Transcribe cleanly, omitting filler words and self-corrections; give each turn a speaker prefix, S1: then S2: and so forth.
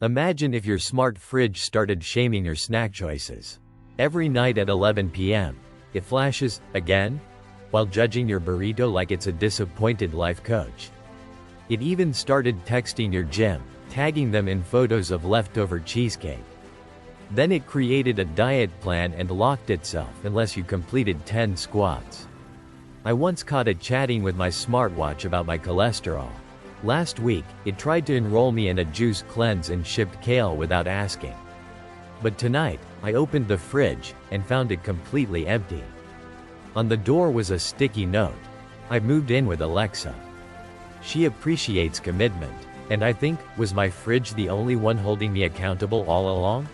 S1: Imagine if your smart fridge started shaming your snack choices. Every night at 11 p.m., it flashes, again? While judging your burrito like it's a disappointed life coach. It even started texting your gym, tagging them in photos of leftover cheesecake. Then it created a diet plan and locked itself unless you completed 10 squats. I once caught it chatting with my smartwatch about my cholesterol. Last week, it tried to enroll me in a juice cleanse and shipped kale without asking. But tonight, I opened the fridge and found it completely empty. On the door was a sticky note. "I've moved in with Alexa. She appreciates commitment." And I think, was my fridge the only one holding me accountable all along?